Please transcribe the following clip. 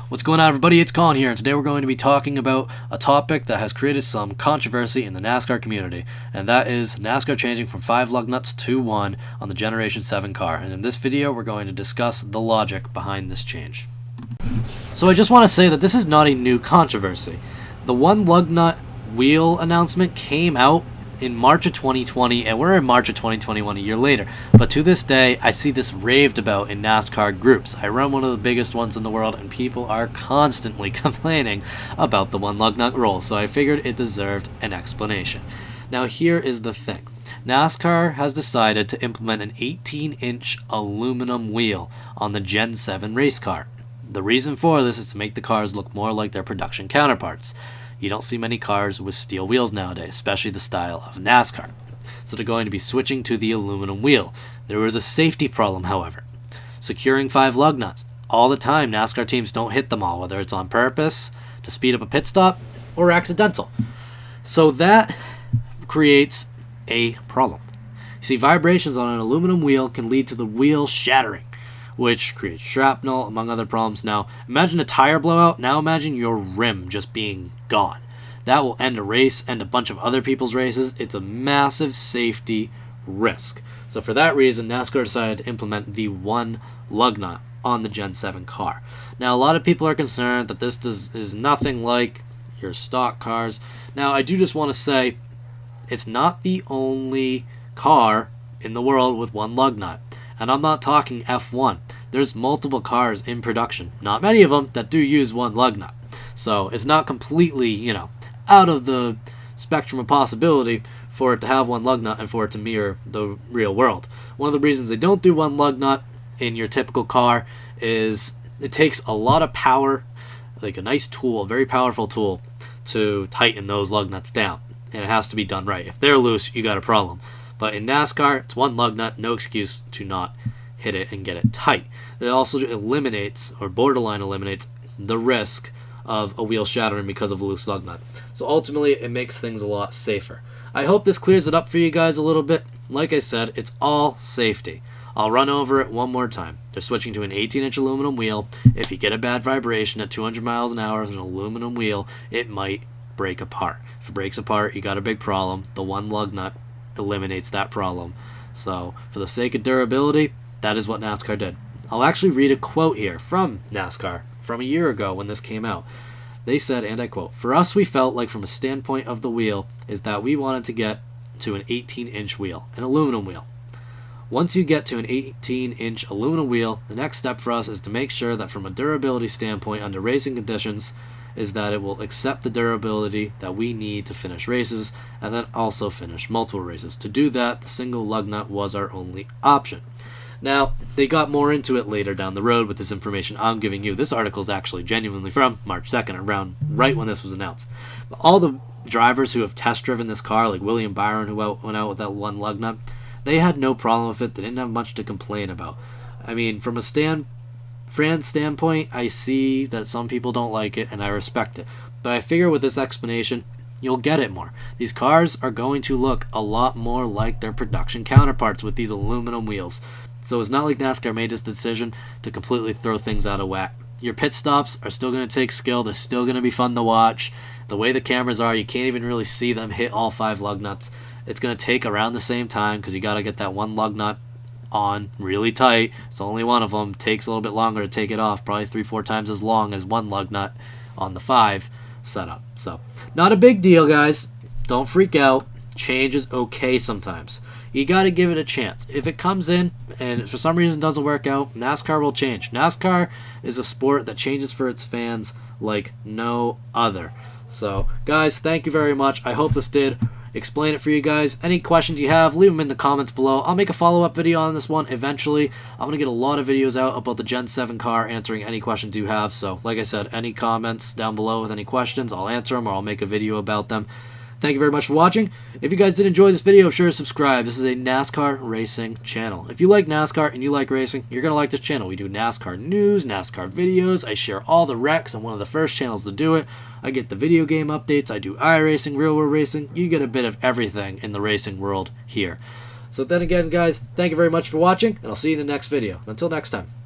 What's going on, everybody? It's Colin here, and today we're going to be talking about a topic that has created some controversy in the NASCAR community, and that is NASCAR changing from 5 lug nuts to 1 on the Generation 7 car. And in this video, we're going to discuss the logic behind this change. So I just want to say that this is not a new controversy. The 1 lug nut wheel announcement came out in March of 2020, and we're in March of 2021 a year later. But to this day, I see this raved about in NASCAR groups. I run one of the biggest ones in the world, and people are constantly complaining about the 1 lug nut rule, so I figured it deserved an explanation. Now here is the thing. NASCAR has decided to implement an 18-inch aluminum wheel on the Gen 7 race car. The reason for this is to make the cars look more like their production counterparts. You don't see many cars with steel wheels nowadays, especially the style of NASCAR. So they're going to be switching to the aluminum wheel. There is a safety problem, however. Securing 5 lug nuts. All the time, NASCAR teams don't hit them all, whether it's on purpose, to speed up a pit stop, or accidental. So that creates a problem. You see, vibrations on an aluminum wheel can lead to the wheel shattering, which creates shrapnel, among other problems. Now, imagine a tire blowout. Now imagine your rim just being gone. That will end a race and a bunch of other people's races. It's a massive safety risk. So for that reason, NASCAR decided to implement the 1 lug nut on the Gen 7 car. Now, a lot of people are concerned that this is nothing like your stock cars. Now, I do just want to say, it's not the only car in the world with 1 lug nut. And I'm not talking F1. There's multiple cars in production, not many of them, that do use 1 lug nut. So it's not completely, out of the spectrum of possibility for it to have 1 lug nut and for it to mirror the real world. One of the reasons they don't do 1 lug nut in your typical car is it takes a lot of power, like a nice tool, a very powerful tool, to tighten those lug nuts down. And it has to be done right. If they're loose, you got a problem. But in NASCAR, it's 1 lug nut, no excuse to not hit it and get it tight. It also eliminates, or borderline eliminates, the risk of a wheel shattering because of a loose lug nut. So ultimately, it makes things a lot safer. I hope this clears it up for you guys a little bit. Like I said, it's all safety. I'll run over it one more time. They're switching to an 18-inch aluminum wheel. If you get a bad vibration at 200 miles an hour with an aluminum wheel, it might break apart. If it breaks apart, you got a big problem. The 1 lug nut eliminates that problem. So for the sake of durability, that is what NASCAR did. I'll actually read a quote here from NASCAR from a year ago when this came out. They said, and I quote, "For us, we felt like from a standpoint of the wheel is that we wanted to get to an 18-inch wheel, an aluminum wheel. Once you get to an 18-inch aluminum wheel, the next step for us is to make sure that from a durability standpoint under racing conditions is that it will accept the durability that we need to finish races and then also finish multiple races. To do that, the single lug nut was our only option." Now, they got more into it later down the road with this information I'm giving you. This article is actually genuinely from March 2nd, around right when this was announced. But all the drivers who have test driven this car, like William Byron, who went out with that 1 lug nut, they had no problem with it. They didn't have much to complain about. I mean, from a standpoint, I see that some people don't like it, and I respect it. But I figure with this explanation, you'll get it more. These cars are going to look a lot more like their production counterparts with these aluminum wheels. So it's not like NASCAR made this decision to completely throw things out of whack. Your pit stops are still going to take skill. They're still going to be fun to watch. The way the cameras are, you can't even really see them hit all 5 lug nuts. It's going to take around the same time because you got to get that 1 lug nut on really tight. It's only one of them. Takes a little bit longer to take it off, probably 3-4 times as long as 1 lug nut on the 5 setup. So not a big deal, guys. Don't freak out. Change is okay sometimes. You got to give it a chance. If it comes in and for some reason doesn't work out, NASCAR will change. NASCAR is a sport that changes for its fans like no other. So guys, thank you very much. I hope this did explain it for you guys. Any questions you have, leave them in the comments below. I'll make a follow-up video on this one eventually. I'm going to get a lot of videos out about the Gen 7 car answering any questions you have. So like I said, any comments down below with any questions, I'll answer them or I'll make a video about them. Thank you very much for watching. If you guys did enjoy this video, be sure to subscribe. This is a NASCAR racing channel. If you like NASCAR and you like racing, you're going to like this channel. We do NASCAR news, NASCAR videos. I share all the wrecks. I'm one of the first channels to do it. I get the video game updates. I do iRacing, real world racing. You get a bit of everything in the racing world here. So then again, guys, thank you very much for watching, and I'll see you in the next video. Until next time.